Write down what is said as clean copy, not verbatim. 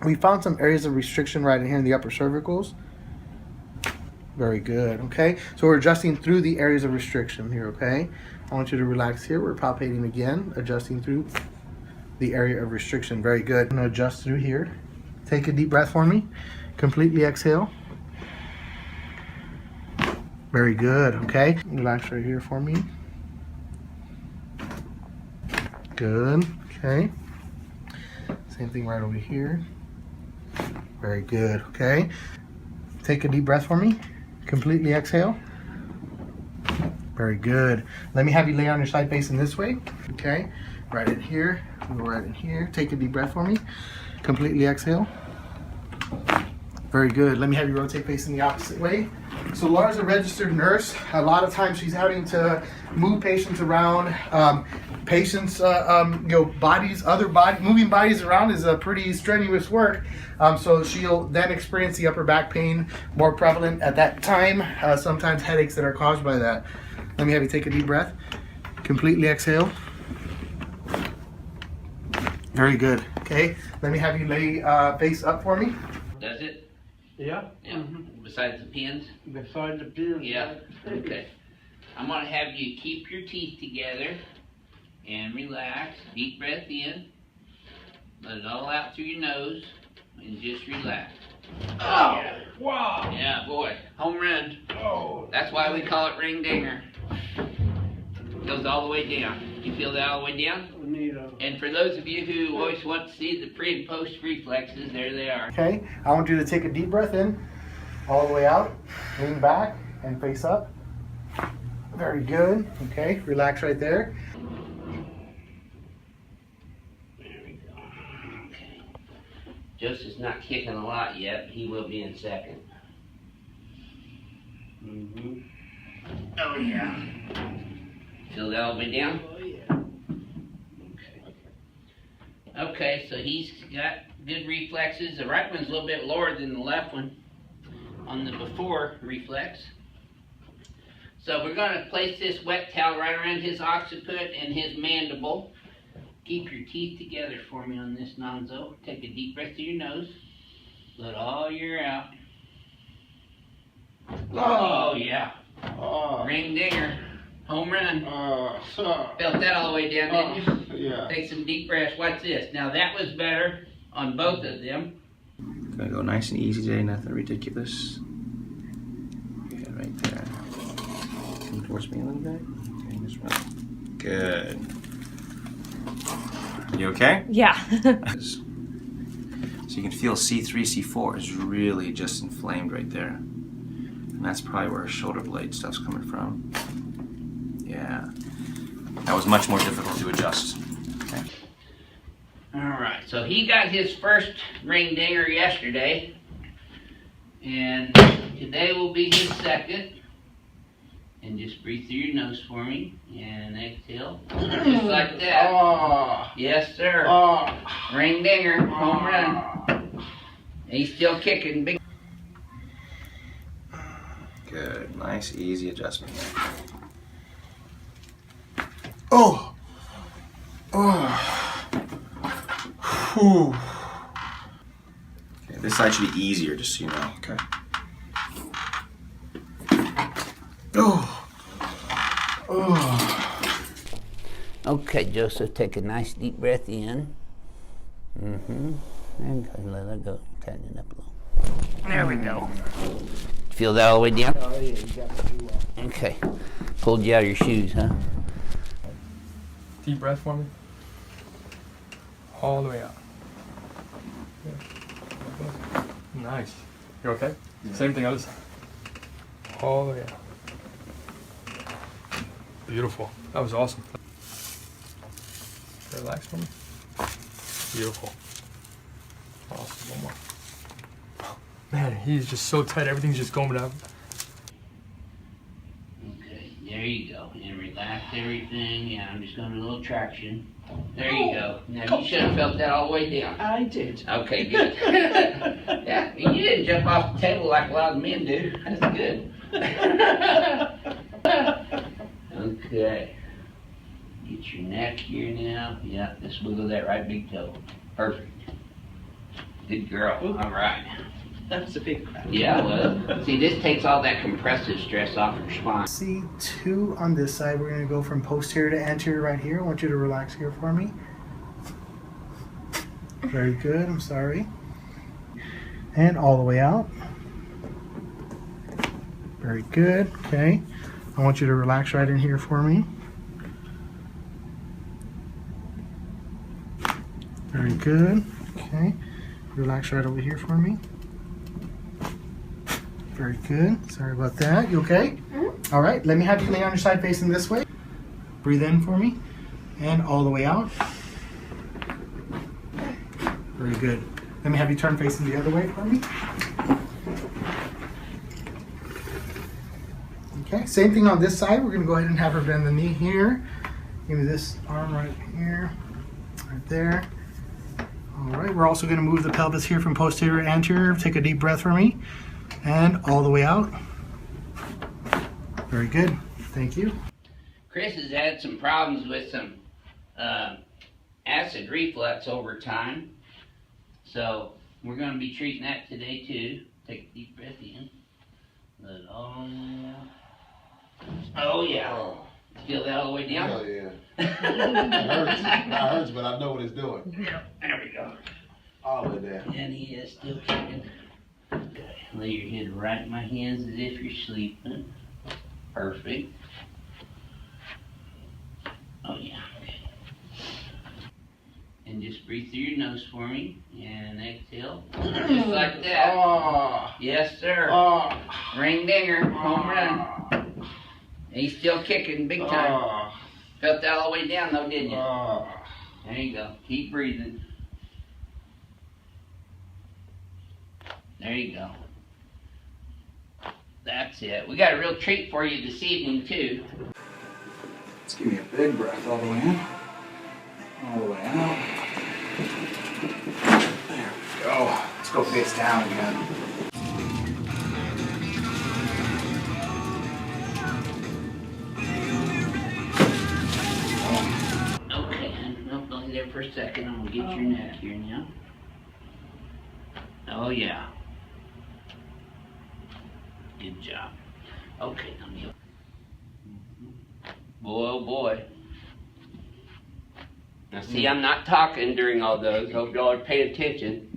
We found some areas of restriction right in here in the upper cervicals. Very good, okay? So we're adjusting through the areas of restriction here, okay? I want you to relax here. We're palpating again, adjusting through the area of restriction. Very good. I'm gonna adjust through here. Take a deep breath for me. Completely exhale. Very good, okay? Relax right here for me. Good, okay. Same thing right over here. Very good, okay? Take a deep breath for me. Completely exhale. Very good. Let me have you lay on your side facing this way, okay? Right in here, go right in here. Take a deep breath for me. Completely exhale. Very good. Let me have you rotate facing the opposite way. So Laura's a registered nurse. A lot of times she's having to move patients around. Moving bodies around is a pretty strenuous work. So she'll then experience the upper back pain more prevalent at that time. Sometimes headaches that are caused by that. Let me have you take a deep breath. Completely exhale. Very good. Okay. Let me have you lay face up for me. Does it? Yeah. Yeah. Besides the pins? Beside the pins. Yeah. Okay. I'm gonna have you keep your teeth together and relax. Deep breath in. Let it all out through your nose and just relax. Oh, wow. Yeah, boy. Home run. Oh. That's why we call it ring dinger. Goes all the way down. You feel that all the way down? And for those of you who always want to see the pre and post reflexes, there they are. Okay, I want you to take a deep breath in, all the way out, lean back and face up. Very good. Okay, relax right there. There we go. Okay. Joseph's not kicking a lot yet, but he will be in second. Mm-hmm. Oh yeah. Feel that all the way down? Oh yeah. Okay, so he's got good reflexes. The right one's a little bit lower than the left one on the before reflex. So we're going to place this wet towel right around his occiput and his mandible. Keep your teeth together for me on this, Nonzo. Take a deep breath through your nose. Let all your air out. Oh yeah. Ring dinger. Home run. Felt that all the way down, didn't you? Yeah. Take some deep breaths. Watch this. Now that was better on both of them. Gonna go nice and easy today, nothing ridiculous. Yeah, right there. Come towards me a little bit. Okay, just run. Good. You okay? Yeah. So you can feel C3, C4 is really just inflamed right there. And that's probably where shoulder blade stuff's coming from. Yeah. That was much more difficult to adjust. Okay. Alright, so he got his first ring dinger yesterday. And today will be his second. And just breathe through your nose for me. And exhale. Just like that. Oh. Yes, sir. Oh. Ring dinger. Home run. He's still kicking. Big. Good. Nice, easy adjustment. Oh. Oh. Whew. Okay, this side should be easier, just so you know. Okay. Oh. Oh. Okay, Joseph, take a nice deep breath in. And let it go. Tighten it up a little. There we go. Feel that all the way down? Oh yeah, you got to do well. Okay. Pulled you out of your shoes, huh? Deep breath for me. All the way out. Yeah. Nice. You okay? Yeah. Same thing other side. All the way out. Beautiful. That was awesome. Relax for me. Beautiful. Awesome. One more. Man, he's just so tight. Everything's just going down. Okay, there you go. And relax everything. Yeah, I'm just going to do a little traction. There you go. Now, you should have felt that all the way down. I did. Okay, good. Yeah, you didn't jump off the table like a lot of men do. That's good. Okay. Get your neck here now. Yeah, just wiggle that right big toe. Perfect. Good girl. All right. That was a big crack. Yeah, well, see, this takes all that compressive stress off your spine. C2 on this side. We're going to go from posterior to anterior right here. I want you to relax here for me. Very good. I'm sorry. And all the way out. Very good. Okay. I want you to relax right in here for me. Very good. Okay. Relax right over here for me. Very good. Sorry about that. You okay? Mm-hmm. All right. Let me have you lay on your side facing this way. Breathe in for me. And all the way out. Very good. Let me have you turn facing the other way for me. Okay. Same thing on this side. We're going to go ahead and have her bend the knee here. Give me this arm right here. Right there. All right. We're also going to move the pelvis here from posterior to anterior. Take a deep breath for me. And all the way out. Very good. Thank you. Chris has had some problems with some acid reflux over time. So we're going to be treating that today too. Take a deep breath in. Let it all out. Oh yeah. Feel that all the way down? Hell yeah. It hurts, but I know what it's doing. There we go. All of that. And he is still kicking. Okay. Lay your head right in my hands as if you're sleeping. Perfect. Oh yeah. Okay. And just breathe through your nose for me. And exhale. Just like that. Oh. Yes, sir. Oh. Ring dinger. Home run. And he's still kicking big time. Oh. Felt that all the way down though, didn't you? Oh. There you go. Keep breathing. There you go. That's it. We got a real treat for you this evening too. Let's give me a big breath all the way in, all the way out. There we go. Let's go face down again. Okay, nope, don't there for a second. I'm gonna get your neck here now. Oh yeah. Good job. Okay, now kneel. Boy, oh boy. Now see, I'm not talking during all those. Hope y'all are paying attention.